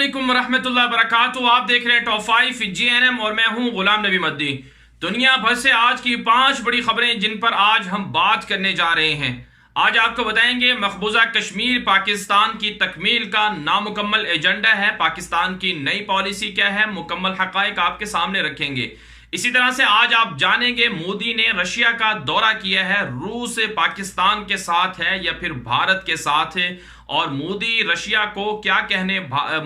अस्सलामुअलैकुम रहमतुल्लाहि वबरकातुहू। आप देख रहे हैं टॉप 5 JNM और मैं हूं गुलाम नबी मद्दी। दुनिया भर से आज की 5 बड़ी खबरें जिन पर आज हम बात करने जा रहे हैं। आज आपको बताएंगे मकबूजा कश्मीर पाकिस्तान की तकमील का नामुकम्मल एजेंडा है, पाकिस्तान की नई पॉलिसी क्या है, मुकम्मल हकायक आपके सामने रखेंगे। इसी तरह से आज आप जानेंगे मोदी ने रशिया का दौरा किया है, रूस पाकिस्तान के साथ है या फिर भारत के साथ है, और मोदी रशिया को क्या कहने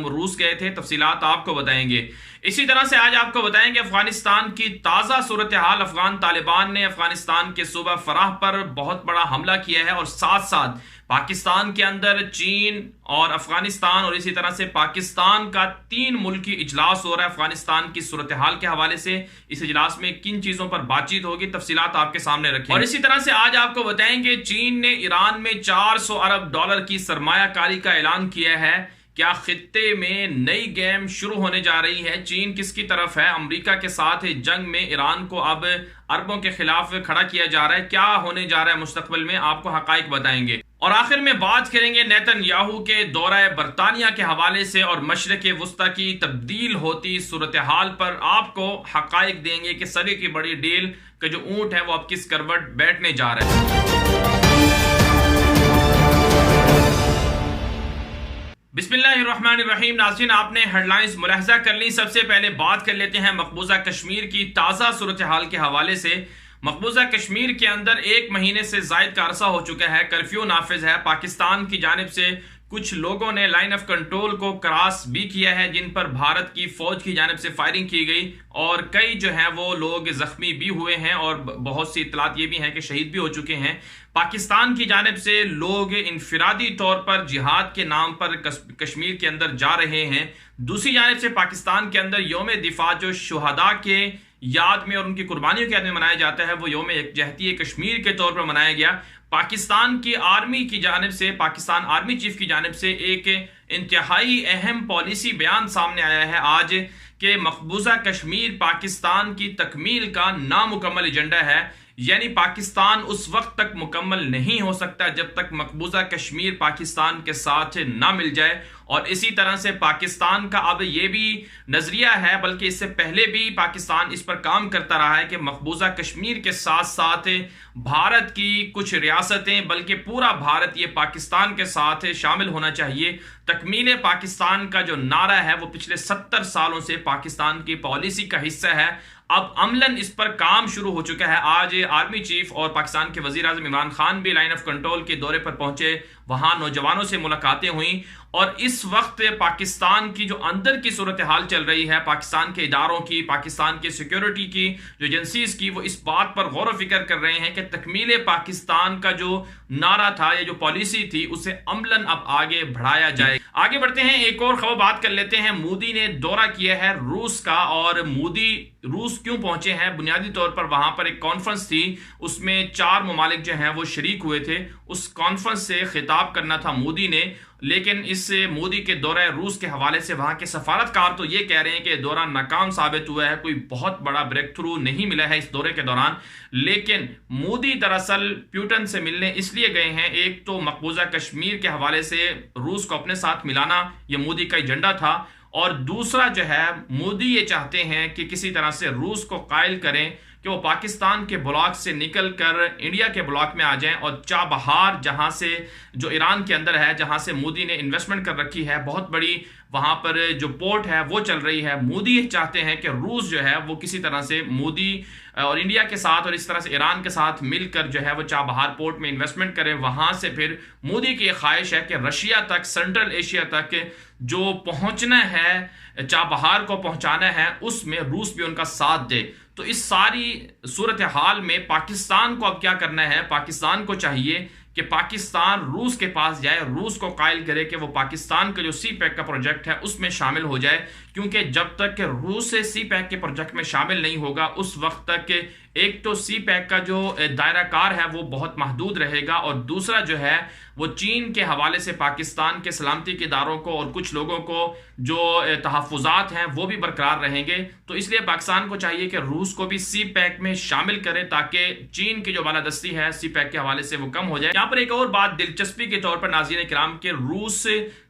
रूस गए थे, तफसीलात आपको बताएंगे। इसी तरह से आज आपको बताएंगे अफगानिस्तान की ताज़ा सूरत हाल। अफगान तालिबान ने अफगानिस्तान के सूबा फराह पर बहुत बड़ा हमला किया है और साथ साथ पाकिस्तान के अंदर चीन और अफगानिस्तान और इसी तरह से पाकिस्तान का 3 मुल्की इजलास हो रहा है अफगानिस्तान की सूरत हाल के हवाले से। इस इजलास में किन चीजों पर बातचीत होगी, तफसीलात आपके सामने रखें। और इसी तरह से आज आपको बताएंगे चीन ने ईरान में $400 अरब की सरमायाकारी का ऐलान किया है। क्या खित्ते में नई गेम शुरू होने जा रही है? चीन किसकी तरफ है? अमेरिका के साथ जंग में ईरान को अब अरबों के खिलाफ खड़ा किया जा रहा है। क्या होने जा रहा है मुस्तकबिल में, आपको हकाइक बताएंगे। और आखिर में बात करेंगे नेतन्याहू के दौरा बरतानिया के हवाले से और मशरिक़ वुस्ता की तब्दील होती सूरत हाल पर आपको हकाइक देंगे कि सदी की बड़ी डील का जो ऊंट है वो अब किस करवट बैठने जा रहा है। बिस्मिल्लाहिर्रहमानिर्रहीम। नाज़रीन, आपने हेडलाइंस मुलाहजा कर ली। सबसे पहले बात कर लेते हैं मकबूजा कश्मीर की ताज़ा सूरत हाल के हवाले से। मकबूजा कश्मीर के अंदर 1 महीने से जायद का अरसा हो चुका है, कर्फ्यू नाफिज है। पाकिस्तान की जानिब से कुछ लोगों ने लाइन ऑफ कंट्रोल को क्रॉस भी किया है, जिन पर भारत की फौज की जानिब से फायरिंग की गई और कई जो है वो लोग जख्मी भी हुए हैं और बहुत सी इतलात ये भी हैं कि शहीद भी हो चुके हैं। पाकिस्तान की जानिब से लोग इनफिरादी तौर पर जिहाद के नाम पर कश्मीर के अंदर जा रहे हैं। दूसरी जानिब से पाकिस्तान के अंदर यौम दिफा जो शुहदा के याद में और उनकी कुर्बानियों के याद में मनाया जाता है, वो यौम यकजहती कश्मीर के तौर पर मनाया गया। पाकिस्तान की आर्मी की जानिब से, पाकिस्तान आर्मी चीफ की जानिब से एक इंतहाई अहम पॉलिसी बयान सामने आया है आज कि मकबूजा कश्मीर पाकिस्तान की तकमील का नामुकम्मल एजेंडा है। यानी पाकिस्तान उस वक्त तक मुकम्मल नहीं हो सकता जब तक मकबूजा कश्मीर पाकिस्तान के साथ ना मिल जाए। और इसी तरह से पाकिस्तान का अब यह भी नजरिया है, बल्कि इससे पहले भी पाकिस्तान इस पर काम करता रहा है कि मकबूजा कश्मीर के साथ साथ भारत की कुछ रियासतें, बल्कि पूरा भारत ये पाकिस्तान के साथ शामिल होना चाहिए। तकमील पाकिस्तान का जो नारा है वो पिछले 70 सालों से पाकिस्तान की पॉलिसी का हिस्सा है। अब अमलन इस पर काम शुरू हो चुका है। आज आर्मी चीफ और पाकिस्तान के वजीर आज़म इमरान खान भी लाइन ऑफ कंट्रोल के दौरे पर पहुंचे, वहां नौजवानों से मुलाकातें हुई और इस वक्त पाकिस्तान की जो अंदर की सूरत हाल चल रही है, पाकिस्तान के इदारों की, पाकिस्तान के सिक्योरिटी की जो एजेंसीज की, वो इस बात पर गौर व फिक्र कर रहे हैं कि तकमील पाकिस्तान का जो नारा था या जो पॉलिसी थी उसे अमलन अब आगे बढ़ाया जाए। आगे बढ़ते हैं, एक और खबर बात कर लेते हैं। मोदी ने दौरा किया है रूस का, और मोदी रूस क्यों पहुंचे हैं? बुनियादी तौर पर वहां पर एक कॉन्फ्रेंस थी, उसमें 4 ममालिक जो हैं वो शरीक हुए थे। उस कॉन्फ्रेंस से खिताब करना था मोदी ने, लेकिन इस मोदी के दौरे रूस के हवाले से वहां के सफारतकार तो ये कह रहे हैं कि दौरा नाकाम साबित हुआ है, कोई बहुत बड़ा ब्रेक थ्रू नहीं मिला है इस दौरे के दौरान। लेकिन मोदी दरअसल प्यूटन से मिलने इसलिए गए हैं, एक तो मकबूजा कश्मीर के हवाले से रूस को अपने साथ मिलाना ये मोदी का एजेंडा था, और दूसरा जो है मोदी ये चाहते हैं कि किसी तरह से रूस को कायल करें कि वो पाकिस्तान के ब्लॉक से निकलकर इंडिया के ब्लॉक में आ जाएं और चाबहार, जहां से जो ईरान के अंदर है, जहां से मोदी ने इन्वेस्टमेंट कर रखी है, बहुत बड़ी वहां पर जो पोर्ट है वो चल रही है। मोदी चाहते हैं कि रूस जो है वो किसी तरह से मोदी और इंडिया के साथ और इस तरह से ईरान के साथ मिलकर जो है वो चाबहार पोर्ट में इन्वेस्टमेंट करे। वहां से फिर मोदी की ख्वाहिश है कि रशिया तक, सेंट्रल एशिया तक जो पहुंचना है, चाबहार को पहुंचाना है, उसमें रूस भी उनका साथ दे। तो इस सारी सूरत हाल में पाकिस्तान को अब क्या करना है? पाकिस्तान को चाहिए कि पाकिस्तान रूस के पास जाए, रूस को कायल करे कि वो पाकिस्तान का जो सी पैक का प्रोजेक्ट है उसमें शामिल हो जाए, क्योंकि जब तक रूस से सी पैक के प्रोजेक्ट में शामिल नहीं होगा उस वक्त तक एक तो सी पैक का जो दायरा कार है वो बहुत महदूद रहेगा, और दूसरा जो है वो चीन के हवाले से पाकिस्तान के सलामती के इदारों को और कुछ लोगों को जो तहफ़्फ़ुज़ात हैं वो भी बरकरार रहेंगे। तो इसलिए पाकिस्तान को चाहिए कि रूस को भी सी पैक में शामिल करे ताकि चीन की जो बालादस्ती है सी पैक के हवाले से वो कम हो जाए। यहाँ पर एक और बात दिलचस्पी के तौर पर नाज़रीन किराम के रूस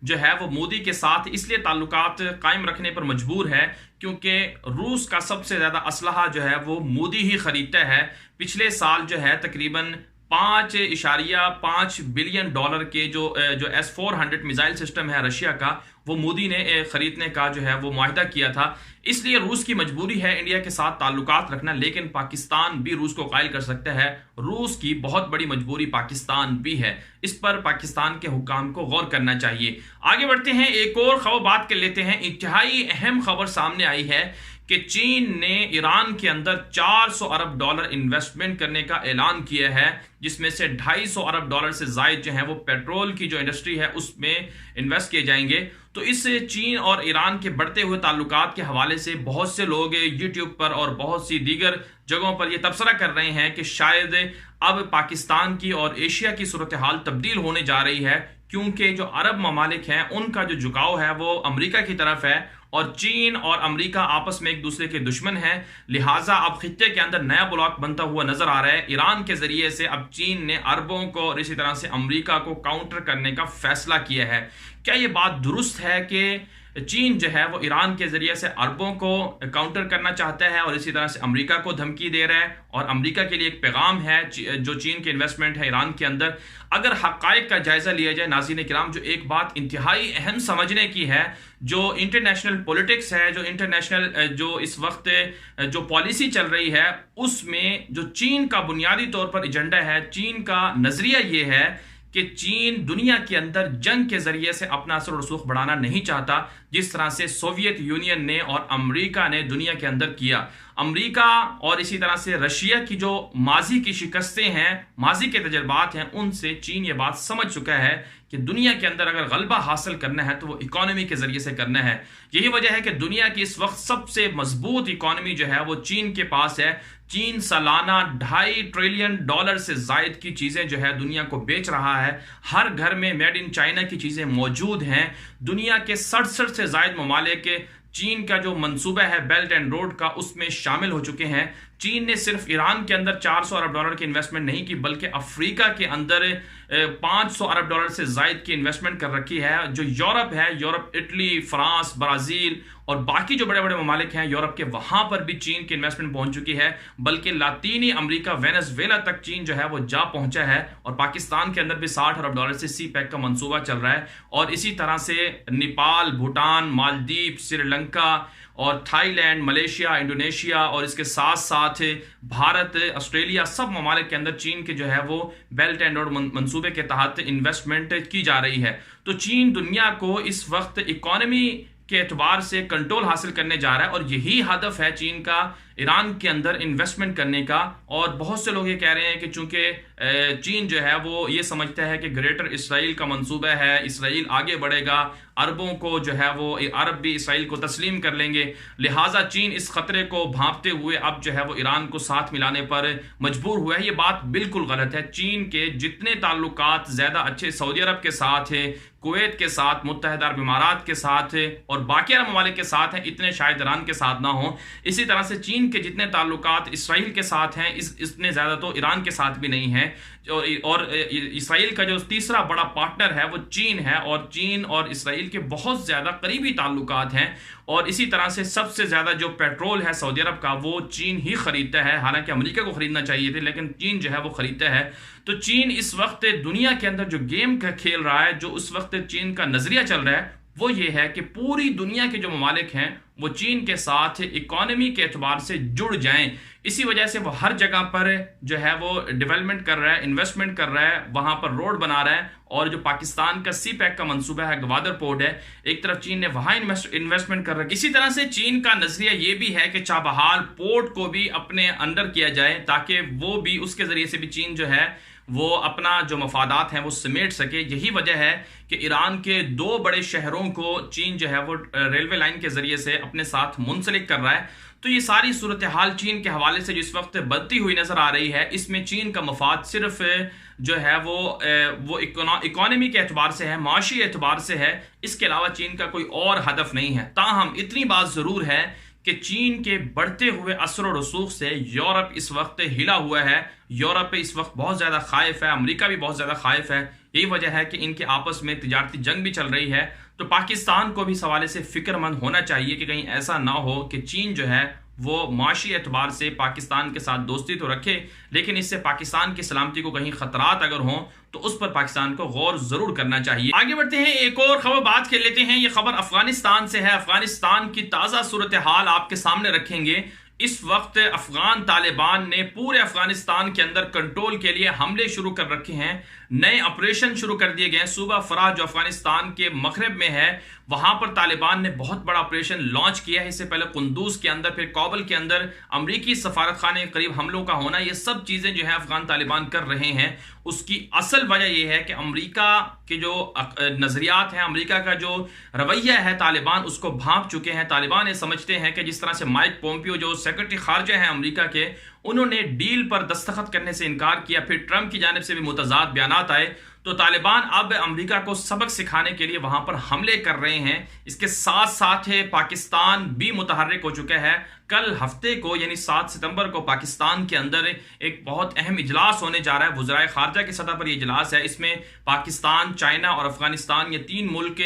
जो है वो मोदी के साथ इसलिए ताल्लुकात कायम रखने पर मजबूर है क्योंकि रूस का सबसे ज्यादा असलहा जो है वो मोदी ही खरीदता है। पिछले साल जो है तकरीबन 5.5 बिलियन डॉलर के जो S-400 मिसाइल सिस्टम है रशिया का, वो मोदी ने खरीदने का जो है वो मुआहिदा किया था। इसलिए रूस की मजबूरी है इंडिया के साथ ताल्लुकात रखना, लेकिन पाकिस्तान भी रूस को कायल कर सकता है। रूस की बहुत बड़ी मजबूरी पाकिस्तान भी है, इस पर पाकिस्तान के हुक्काम को गौर करना चाहिए। आगे बढ़ते हैं, एक और खबर बात कर लेते हैं। इंतहाई अहम खबर सामने आई है कि चीन ने ईरान के अंदर 400 अरब डॉलर इन्वेस्टमेंट करने का ऐलान किया है, जिसमें से 250 अरब डॉलर से जायद जो है वो पेट्रोल की जो इंडस्ट्री है उसमें इन्वेस्ट किए जाएंगे। तो इससे चीन और ईरान के बढ़ते हुए ताल्लुकात के हवाले से बहुत से लोग यूट्यूब पर और बहुत सी दीगर जगहों पर यह तबसरा कर रहे हैं कि शायद अब पाकिस्तान की और एशिया की सूरत हाल तब्दील होने जा रही है, क्योंकि जो अरब ममालिक हैं उनका जो झुकाव है वो अमेरिका की तरफ है और चीन और अमेरिका आपस में एक दूसरे के दुश्मन हैं। लिहाजा अब खित्ते के अंदर नया ब्लॉक बनता हुआ नजर आ रहा है। ईरान के जरिए से अब चीन ने अरबों को और इसी तरह से अमेरिका को काउंटर करने का फैसला किया है। क्या यह बात दुरुस्त है कि चीन जो है वो ईरान के जरिए से अरबों को काउंटर करना चाहता है और इसी तरह से अमेरिका को धमकी दे रहा है, और अमेरिका के लिए एक पैगाम है जो चीन के इन्वेस्टमेंट है ईरान के अंदर? अगर हकायक का जायजा लिया जाए नाज़रीन किराम, जो एक बात इंतहाई अहम समझने की है, जो इंटरनेशनल पॉलिटिक्स है, जो इंटरनेशनल जो इस वक्त जो पॉलिसी चल रही है, उसमें जो चीन का बुनियादी तौर पर एजेंडा है, चीन का नजरिया ये है कि चीन दुनिया के अंदर जंग के जरिए से अपना असर और रसूख बढ़ाना नहीं चाहता, जिस तरह से सोवियत यूनियन ने और अमेरिका ने दुनिया के अंदर किया। अमेरिका और इसी तरह से रशिया की जो माजी की शिकस्तें हैं, माजी के तजर्बात हैं, उनसे चीन ये बात समझ चुका है कि दुनिया के अंदर अगर गलबा हासिल करना है तो वो इकोनॉमी के जरिए से करना है। यही वजह है कि दुनिया की इस वक्त सबसे मजबूत इकोनॉमी जो है वो चीन के पास है। चीन सालाना 2.5 ट्रिलियन डॉलर से जायद की चीजें जो है दुनिया को बेच रहा है। हर घर में मेड इन चाइना की चीजें मौजूद हैं। दुनिया के 67 से जायद ममालिक चीन का जो मंसूबा है बेल्ट एंड रोड का, उसमें शामिल हो चुके हैं। चीन ने सिर्फ ईरान के अंदर 400 अरब डॉलर की इन्वेस्टमेंट नहीं की, बल्कि अफ्रीका के अंदर 500 अरब डॉलर से जायद की इन्वेस्टमेंट कर रखी है। जो यूरोप है, यूरोप, इटली, फ्रांस, ब्राजील और बाकी जो बड़े बड़े ममालिक हैं यूरोप के, वहां पर भी चीन की इन्वेस्टमेंट पहुंच चुकी है। बल्कि लातीनी अमेरिका, वेनेजुएला तक चीन जो है वो जा पहुंचा है। और पाकिस्तान के अंदर भी 60 अरब डॉलर से सी पैक का मंसूबा चल रहा है। और इसी तरह से नेपाल, भूटान, मालदीव, श्रीलंका और थाईलैंड, मलेशिया, इंडोनेशिया और इसके साथ साथ भारत, ऑस्ट्रेलिया, सब ममालिक के अंदर चीन के जो है वो बेल्ट एंड रोड मंसूबे के तहत इन्वेस्टमेंट की जा रही है। तो चीन दुनिया को इस वक्त इकोनॉमी के एतबार से कंट्रोल हासिल करने जा रहा है, और यही हदफ है चीन का ईरान के अंदर इन्वेस्टमेंट करने का। और बहुत से लोग ये कह रहे हैं कि चूंकि चीन जो है वो ये समझता है कि ग्रेटर इसराइल का मंसूबा है, इसराइल आगे बढ़ेगा, अरबों को जो है वो अरब भी इसराइल को तस्लीम कर लेंगे, लिहाजा चीन इस खतरे को भांपते हुए अब जो है वो ईरान को साथ मिलाने पर मजबूर हुआ है। ये बात बिल्कुल गलत है। चीन के जितने ताल्लुकात ज्यादा अच्छे सऊदी अरब के साथ है, कुवैत के साथ, मुत्तहिदा अरब इमारात के साथ है और बाकी अरब ममालिक के साथ हैं, इतने शायद ईरान के साथ ना हो। इसी तरह से चीन के जितने ताल्लुकात इसराइल के साथ हैं, इतने ज्यादा तो ईरान के साथ भी नहीं है। और इसराइल का जो तीसरा बड़ा पार्टनर है वो चीन है, और चीन और इसराइल के बहुत ज्यादा करीबी ताल्लुकात हैं। और इसी तरह से सबसे ज्यादा जो पेट्रोल है सऊदी अरब का वो चीन ही खरीदता है। हालांकि अमेरिका को खरीदना चाहिए थे, लेकिन चीन जो है वो खरीदता है। तो चीन इस वक्त दुनिया के अंदर जो गेम का खेल रहा है, जो उस वक्त चीन का नजरिया चल रहा है, वो ये है कि पूरी दुनिया के जो ममालिक हैं वो चीन के साथ इकोनॉमी के एतबार से जुड़ जाएं। इसी वजह से वो हर जगह पर जो है वो डेवलपमेंट कर रहा है, इन्वेस्टमेंट कर रहा है, वहां पर रोड बना रहा है। और जो पाकिस्तान का सी पैक का मंसूबा है, गवादर पोर्ट है, एक तरफ चीन ने वहां इन्वेस्टमेंट कर रहा है। इसी तरह से चीन का नजरिया ये भी है कि चाबहार पोर्ट को भी अपने अंडर किया जाए, ताकि वो भी, उसके जरिए से भी चीन जो है वो अपना जो मफादात हैं वो समेट सके। यही वजह है कि ईरान के 2 बड़े शहरों को चीन जो है वो रेलवे लाइन के जरिए से अपने साथ मुंसलिक कर रहा है। तो ये सारी सूरत हाल चीन के हवाले से जिस वक्त बढ़ती हुई नजर आ रही है, इसमें चीन का मफाद सिर्फ जो है वो इकोनॉमी के एतबार से है, माशी एतबार से है। इसके अलावा चीन का कोई और हदफ नहीं है। ताहम इतनी बात जरूर है कि चीन के बढ़ते हुए असर और रसूख से यूरोप इस वक्त हिला हुआ है। यूरोप इस वक्त बहुत ज़्यादा खाइफ है, अमेरिका भी बहुत ज़्यादा खाइफ है। यही वजह है कि इनके आपस में तिजारती जंग भी चल रही है। तो पाकिस्तान को भी इस हवाले से फिक्रमंद होना चाहिए कि कहीं ऐसा ना हो कि चीन जो है वो माशी एतबार से पाकिस्तान के साथ दोस्ती तो रखे, लेकिन इससे पाकिस्तान की सलामती को कहीं खतरात अगर हों तो उस पर पाकिस्तान को गौर जरूर करना चाहिए। आगे बढ़ते हैं, एक और खबर बात कर लेते हैं। ये खबर अफगानिस्तान से है। अफगानिस्तान की ताज़ा सूरत हाल आपके सामने रखेंगे। इस वक्त अफगान तालिबान ने पूरे अफगानिस्तान के अंदर कंट्रोल के लिए हमले शुरू कर रखे हैं। नए ऑपरेशन शुरू कर दिए गए हैं। सूबा फराह जो अफगानिस्तान के मगरब में है, वहां पर तालिबान ने बहुत बड़ा ऑपरेशन लॉन्च किया है। इससे पहले कुंदूज के अंदर, फिर काबुल के अंदर अमरीकी सफारत खाने के करीब हमलों का होना, ये सब चीजें जो है अफगान तालिबान कर रहे हैं। उसकी असल वजह यह है कि अमरीका के जो नजरियात हैं, अमरीका का जो रवैया है, तालिबान उसको भांप चुके हैं। तालिबान ये समझते हैं कि जिस तरह से माइक पोम्पियो जो सेक्रेटरी खारजा हैं अमरीका के, उन्होंने डील पर दस्तखत करने से इनकार किया, फिर ट्रंप की जानिब से भी मुतजाद बयानात आए, तो तालिबान अब अमेरिका को सबक सिखाने के लिए वहां पर हमले कर रहे हैं। इसके साथ साथ पाकिस्तान भी मुतहर्रिक हो चुका है। कल हफ्ते को यानी 7 सितंबर को पाकिस्तान के अंदर एक बहुत अहम इजलास होने जा रहा है। वज़राए खारजा की सतह पर यह इजलास है। इसमें पाकिस्तान, चाइना और अफगानिस्तान, ये 3 मुल्क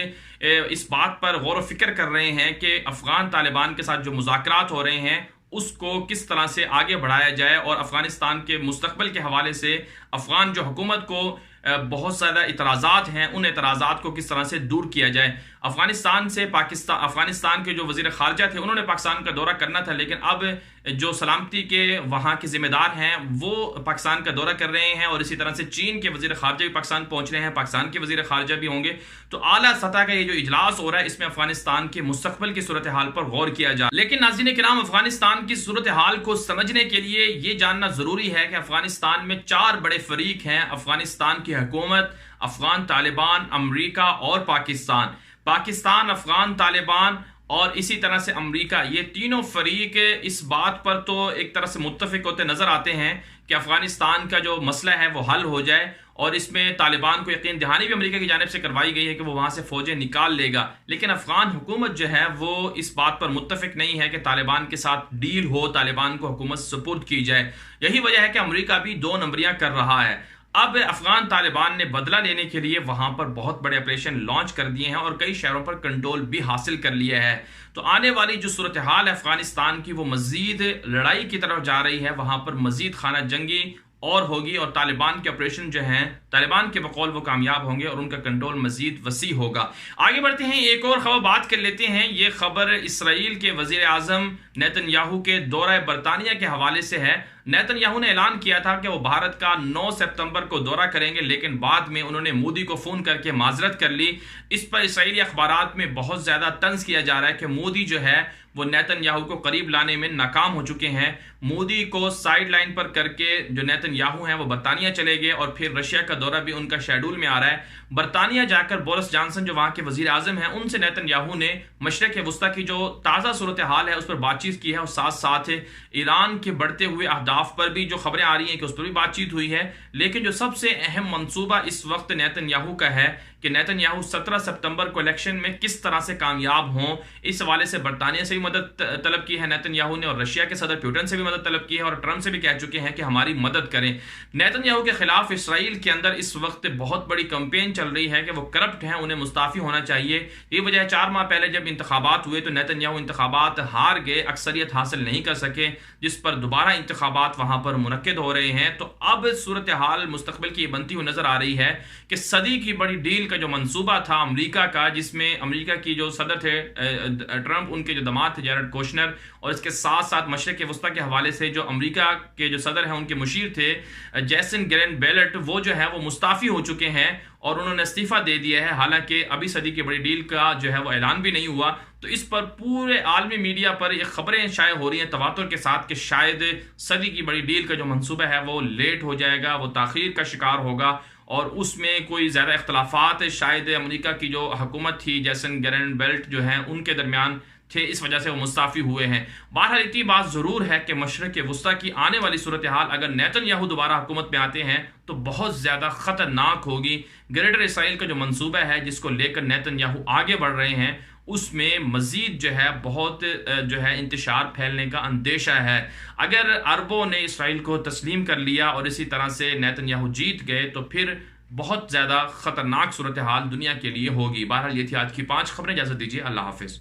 इस बात पर गौर व फिक्र कर रहे हैं कि अफगान तालिबान के साथ जो मुज़ाकरात हो रहे हैं उसको किस तरह से आगे बढ़ाया जाए और अफगानिस्तान के मुस्तकबिल के हवाले से अफगान जो हुकूमत को बहुत ज़्यादा इतराज़ात हैं, उन इतराज़ात को किस तरह से दूर किया जाए। अफगानिस्तान के जो वज़ीर ख़ारजा थे, उन्होंने पाकिस्तान का दौरा करना था, लेकिन अब जो सलामती के वहाँ के ज़िम्मेदार हैं वो पाकिस्तान का दौरा कर रहे हैं। और इसी तरह से चीन के वज़ीर ख़ारजा भी पाकिस्तान पहुँच रहे हैं, पाकिस्तान के वज़ीर ख़ारजा भी होंगे। तो आला सतह का ये जो इजलास हो रहा है, इसमें अफगानिस्तान के मुस्तकबिल की सूरत हाल पर गौर किया जाए। लेकिन नाज़रीन किराम, अफगानिस्तान की सूरत हाल को समझने के लिए ये जानना ज़रूरी है कि अफगानिस्तान में 4 बड़े फरीक हैं। अफगानिस्तान की हुकूमत, अफगान तालिबान, अमरीका और पाकिस्तान। पाकिस्तान, अफगान तालिबान और इसी तरह से अमरीका, ये तीनों फरीक इस बात पर तो एक तरह से मुत्तफिक होते नजर आते हैं कि अफगानिस्तान का जो मसला है वो हल हो जाए। और इसमें तालिबान को यकीन दहानी भी अमेरिका की जानिब से करवाई गई है कि वो वहां से फौजें निकाल लेगा। लेकिन अफगान हुकूमत जो है वो इस बात पर मुत्तफिक नहीं है कि तालिबान के साथ डील हो, तालिबान को हुकूमत सुपुर्द की जाए। यही वजह है कि अमेरिका भी 2 नंबरियां कर रहा है। अब अफगान तालिबान ने बदला लेने के लिए वहां पर बहुत बड़े ऑपरेशन लॉन्च कर दिए हैं और कई शहरों पर कंट्रोल भी हासिल कर लिया है। तो आने वाली जो सूरत हाल है अफगानिस्तान की, वो मजीद लड़ाई की तरफ जा रही है। वहां पर मजीद खाना जंगी और होगी और तालिबान के ऑपरेशन जो हैं, तालिबान के बकौल वो कामयाब होंगे और उनका कंट्रोल मजीद वसी होगा। आगे बढ़ते हैं, एक और खबर बात कर लेते हैं। ये खबर इसराइल के वजीर आजम नेतन्याहू के दौरा बरतानिया के हवाले से है। नेतन्याहू ने ऐलान किया था कि वो भारत का 9 सितंबर को दौरा करेंगे, लेकिन बाद में उन्होंने मोदी को फोन करके माजरत कर ली। इस पर इसराइली अखबारात में बहुत ज्यादा तंज किया जा रहा है कि मोदी जो है वो नेतन्याहू को करीब लाने में नाकाम हो चुके हैं। मोदी को साइड लाइन पर करके जो नेतन्याहू हैं वो बरतानिया चले गए और फिर रशिया का दौरा भी उनका शेड्यूल में आ रहा है। बरतानिया जाकर बोरिस जॉनसन जो वहां के वजीर आजम हैं, उनसे नेतन्याहू ने मशरिक वस्ता की जो ताज़ा सूरत हाल है उस पर बातचीत की है और साथ साथ ईरान के बढ़ते हुए अहदाफ पर भी जो खबरें आ रही हैं कि उस पर भी बातचीत हुई है। लेकिन जो सबसे अहम मंसूबा इस वक्त नेतन्याहू का है कि नेतन्याहू 17 सितंबर को इलेक्शन में किस तरह से कामयाब हों, इस हवाले से बरतानिया से भी मदद तलब की है नेतन्याहू ने और रशिया के सदर पुतिन से भी मदद तलब की है और ट्रंप से भी कह चुके हैं कि हमारी मदद करें। नेतन्याहू के खिलाफ इसराइल के अंदर इस वक्त बहुत बड़ी कैंपेन चल रही है कि वो करप्ट हैं, उन्हें मुस्ताफी होना चाहिए। ये वजह 4 माह पहले जब इंतखाबात हुए तो नेतन्याहू इंतखाबात हार गए, अक्सरियत हासिल नहीं कर सके, जिस पर दोबारा इंतखाबात वहां पर मुनक्किद हो रहे हैं। तो अब सूरत हाल मुस्तकबिल की बनती हुई नजर आ रही है कि सदी की बड़ी डील का जो मंसूबा था अमेरिका का, जिसमें अमेरिका की जो सदर थे ट्रंप, उनके जो दामाद थे जेरेड कोशनर, और इसके साथ साथ मशरिक़ वस्ता के हवाले से जो अमेरिका के जो सदर हैं उनके मुशीर थे जैसन गेरन बेलेट, वो जो है वो मुस्ताफ़ी हो चुके हैं और उन्होंने इस्तीफ़ा दे दिया है। हालांकि अभी सदी की बड़ी डील का जो है वो ऐलान भी नहीं हुआ। तो इस पर पूरे आलमी मीडिया पर ये खबरें शाये हो रही हैं तवातुर के साथ कि शायद सदी की बड़ी डील का जो मंसूबा है वो लेट हो जाएगा, वो ताख़ीर का शिकार होगा और उसमें कोई ज़्यादा इख्तलाफात शायद अमेरिका की जो हुकूमत थी जैसन गेरन बेल्ट जो हैं उनके दरमियान थे, इस वजह से वो मुस्ताफ़ी हुए हैं। बहरहाल इतनी बात ज़रूर है कि मशरिक़ वस्ता की आने वाली सूरत हाल अगर नेतन्याहू दोबारा हुकूमत में आते हैं तो बहुत ज़्यादा ख़तरनाक होगी। ग्रेटर इसराइल का जो मंसूबा है जिसको लेकर नेतन्याहू आगे बढ़ रहे हैं उसमें मज़ीद जो है बहुत जो है इंतशार फैलने का अंदेशा है। अगर अरबों ने इसराइल को तस्लीम कर लिया और इसी तरह से नेतन्याहू जीत गए तो फिर बहुत ज़्यादा ख़तरनाक सूरत हाल दुनिया के लिए होगी। बहरहाल ये थी आज की 5 खबरें। इजाज़त दीजिए, अल्लाह हाफ़िज़।